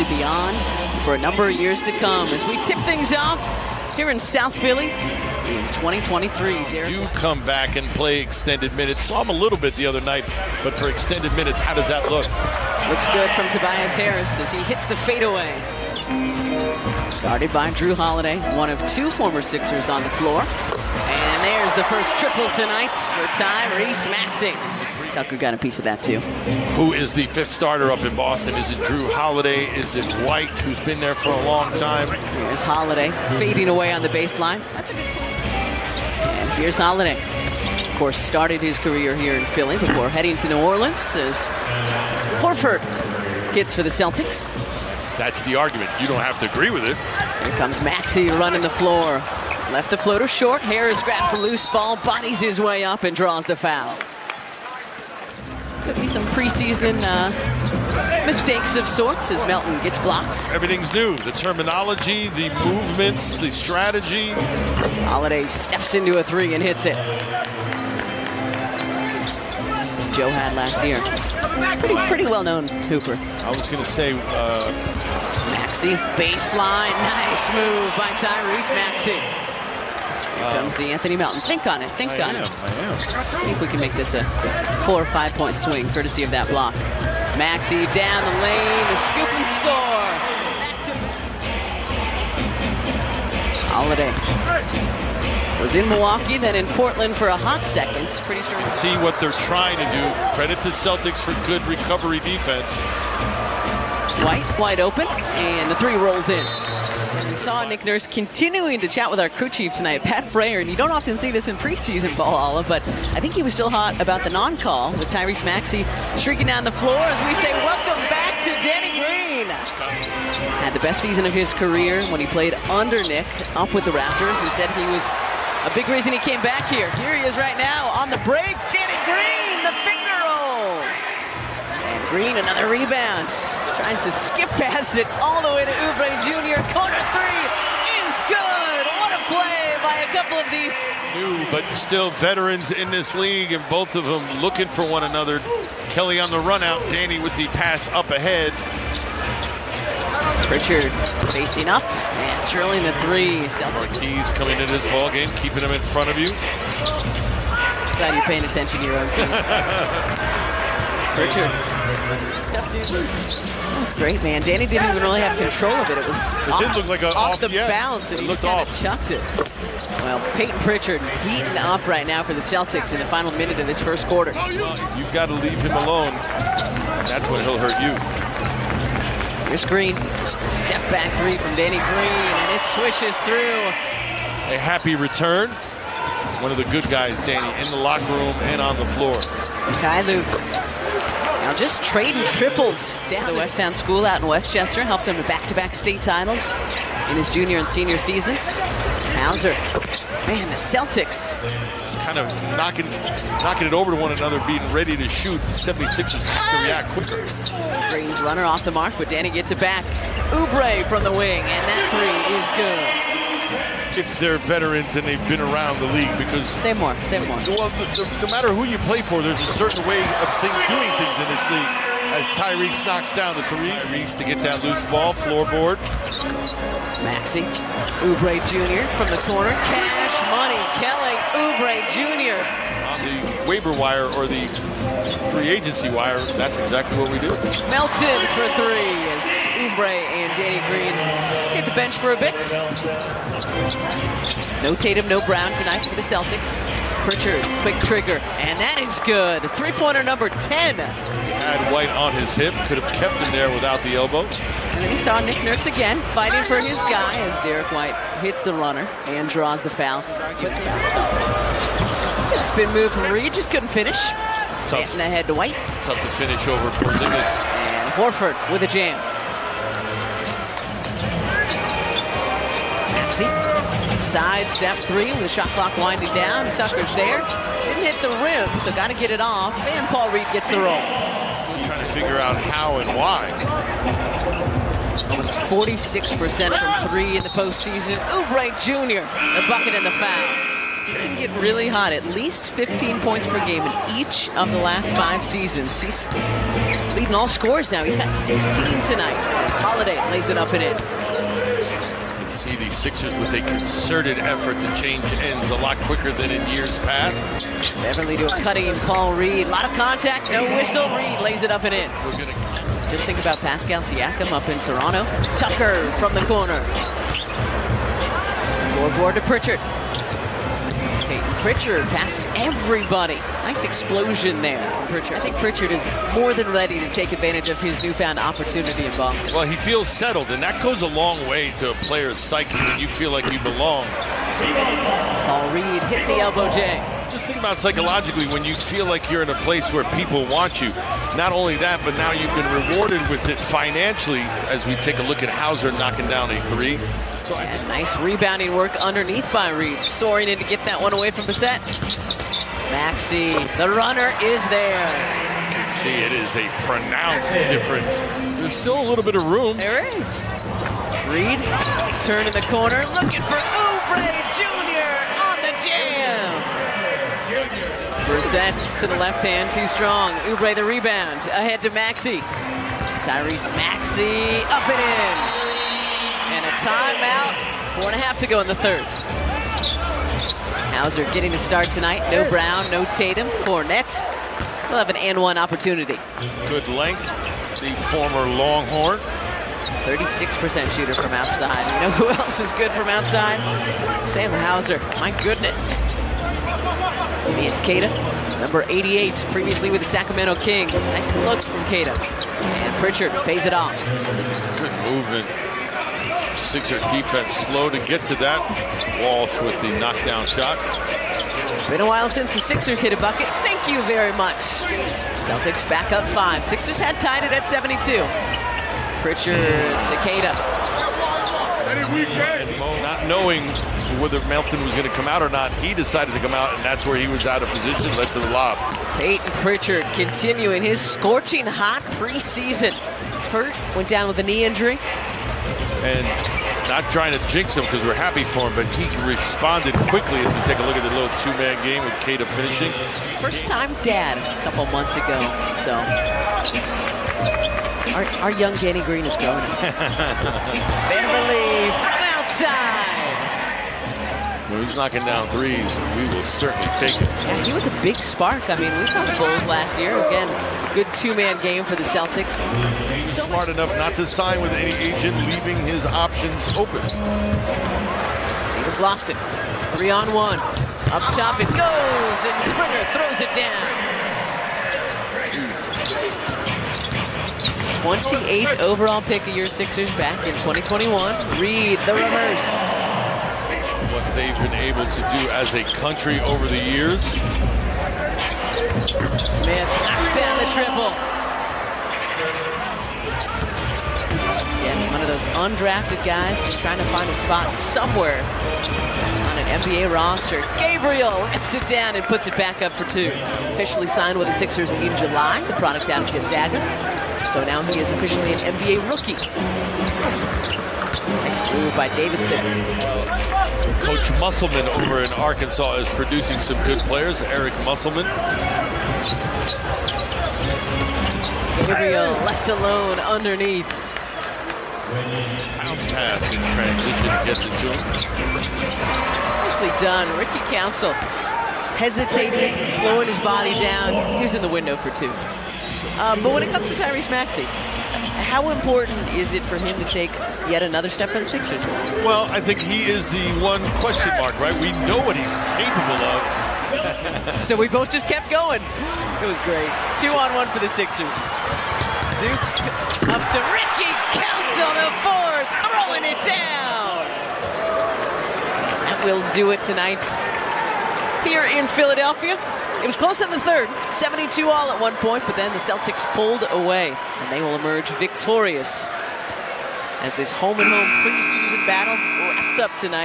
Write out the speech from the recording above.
beyond for a number of years to come as we tip things off here in South Philly in 2023. Derek, you come back and play extended minutes. Saw him a little bit the other night, but for extended minutes, how does that look? Looks good from Tobias Harris as he hits the fadeaway. Guarded by Drew Holiday, one of two former Sixers on the floor. And there's the first triple tonight for Tyrese Maxey. Tucker got a piece of that too. Who is the fifth starter up in Boston? Is it Drew Holiday? Is it White, who's been there for a long time? Here's Holiday fading away on the baseline. That's a good point. And here's Holiday. Of course, started his career here in Philly before heading to New Orleans as Horford hits for the Celtics. That's the argument. You don't have to agree with it. Here comes Maxey running the floor. Left the floater short. Harris grabs the loose ball, bodies his way up, and draws the foul. Could be some preseason mistakes of sorts as Melton gets blocks. Everything's new. The terminology, the movements, the strategy. Holiday steps into a three and hits it. Joe had last year. Pretty well-known hooper. I was going to say... Maxey, baseline. Nice move by Tyrese Maxey. Here comes Anthony Melton. Think on it. Think on it. I think we can make this a 4 or 5 point swing, courtesy of that block. Maxey down the lane, the scoop and score. Holiday was in Milwaukee, then in Portland for a hot second. Pretty sure. See what they're trying to do. Credit to Celtics for good recovery defense. White wide open, and the three rolls in. And we saw Nick Nurse continuing to chat with our crew chief tonight, Pat Frayer, and you don't often see this in preseason ball, Olive, but I think he was still hot about the non-call with Tyrese Maxey streaking down the floor as we say welcome back to Danny Green. Had the best season of his career when he played under Nick up with the Raptors and said he was a big reason he came back here. Here he is right now on the break. Danny Green, the finger roll. And Green, another rebound. Tries to skip past it all the way to Oubre Jr. Corner three is good. What a play by a couple of the new, but still veterans in this league, and both of them looking for one another. Kelly on the run out, Danny with the pass up ahead. Pritchard facing up and drilling the three. Celtics. Marquise coming into this ball game, keeping them in front of you. Glad you're paying attention to your own team. Pritchard. Tough dude. That was great, man. Danny didn't even really have control of it. It was did look like off the bounce, and he just kind of chucked it. Well, Peyton Pritchard beaten up right now for the Celtics in the final minute of this first quarter. You've got to leave him alone. That's when he'll hurt you. Here's Green. Step back three from Danny Green, and it swishes through. A happy return. One of the good guys, Danny, in the locker room and on the floor. Kai Luke. Now just trading triples down the West Town School out in Westchester. Helped him to back-to-back state titles in his junior and senior seasons. Hauser. Man, the Celtics. Kind of knocking it over to one another, being ready to shoot. 76ers have to react quicker. Green's runner off the mark, but Danny gets it back. Oubre from the wing, and that three is good. If they're veterans and they've been around the league, because... Say more. Well, no matter who you play for, there's a certain way of doing things in this league. As Tyrese knocks down the three, Tyrese to get that loose ball, floorboard. Maxey, Oubre Jr. from the corner. Cash money, Kelly Oubre Jr. On the waiver wire or the free agency wire, that's exactly what we do. Melton for three as Oubre and Danny Green hit the bench for a bit. No Tatum, no Brown tonight for the Celtics. Pritchard, quick trigger, and that is good. Three-pointer number 10. Had White on his hip, could have kept him there without the elbow. And then we saw Nick Nurse again fighting for his guy as Derek White hits the runner and draws the foul. Spin move from Reed, just couldn't finish. Getting ahead to White. Tough to finish over Porzingis. And Horford with a jam. Maxey, side step three with the shot clock winding down. Tucker's there. Didn't hit the rim, so got to get it off. And Paul Reed gets the roll. Still trying to figure out how and why. Almost 46% from three in the postseason. Oubre Jr., the bucket and the foul. He can get really hot, at least 15 points per game in each of the last 5 seasons. He's leading all scores now. He's got 16 tonight. Holiday lays it up and in. You can see the Sixers with a concerted effort to change ends a lot quicker than in years past. Beverly to a cutting Paul Reed. A lot of contact, no whistle. Reed lays it up and in. We're going to Just think about Pascal Siakam up in Toronto. Tucker from the corner. Scoreboard to Pritchard. Peyton Pritchard passes everybody. Nice explosion there from Pritchard. I think Pritchard is more than ready to take advantage of his newfound opportunity in Boston. Well, he feels settled, and that goes a long way to a player's psyche when you feel like you belong. Paul Reed hit the elbow J. Just think about psychologically when you feel like you're in a place where people want you. Not only that, but now you've been rewarded with it financially as we take a look at Hauser knocking down a three. So And nice rebounding work underneath by Reed. Soaring in to get that one away from Bissett. Maxey, the runner is there. you can see it is a pronounced difference. There's still a little bit of room. There is. Reed, turn in the corner, looking for Oubre Jr. on the jam. Brissett to the left hand, too strong. Oubre the rebound, ahead to Maxey. Tyrese Maxey, up and in. And a timeout, 4.5 to go in the third. Hauser getting to start tonight. No Brown, no Tatum. Fournette will have an and-one opportunity. Good length, the former Longhorn. 36% shooter from outside. You know who else is good from outside? Sam Hauser. My goodness. Elias Queta, number 88, previously with the Sacramento Kings. Nice look from Queta. And Pritchard pays it off. Good movement. Sixers defense slow to get to that. Walsh with the knockdown shot. Been a while since the Sixers hit a bucket. Thank you very much. Celtics back up 5. Sixers had tied it at 72. Pritchard to Queta. And Mo, not knowing whether Melton was going to come out or not, he decided to come out, and that's where he was out of position, led to the lob. Peyton Pritchard continuing his scorching hot preseason. Hurt, went down with a knee injury. And not trying to jinx him because we're happy for him, but he responded quickly as we take a look at the little two-man game with Queta finishing. First time dad a couple months ago, so our young Danny Green is growing up. Beverly from outside. Well, he's knocking down threes, and we will certainly take it. Yeah, he was a big spark. I mean, we saw the Bulls last year. Again, good two-man game for the Celtics. He's smart enough not to sign with any agent, leaving his options open. Stevens lost it. 3-on-1. Up top it goes, and Springer throws it down. 28th overall pick of your Sixers back in 2021. Reed, the reverse. What they've been able to do as a country over the years. Smith knocks down the triple. Yeah, one of those undrafted guys just trying to find a spot somewhere on an NBA roster. Gabriel rips it down and puts it back up for 2. Officially signed with the Sixers in July, the product out of Gonzaga. So now he is officially an NBA rookie. Nice move by Davidson. Coach Musselman over in Arkansas is producing some good players. Eric Musselman. Gabriel left alone underneath. Bounce pass in transition gets it to him. Nicely done. Ricky Council hesitating, slowing his body down. He was in the window for 2. But when it comes to Tyrese Maxey, how important is it for him to take yet another step for the Sixers this season? Well, I think he is the one question mark, right? We know what he's capable of. So we both just kept going. It was great. 2-on-1 for the Sixers. Duke up to Ricky Council, the fourth, throwing it down. That will do it tonight here in Philadelphia. It was close in the third, 72 all at one point, but then the Celtics pulled away, and they will emerge victorious as this home-and-home preseason battle wraps up tonight.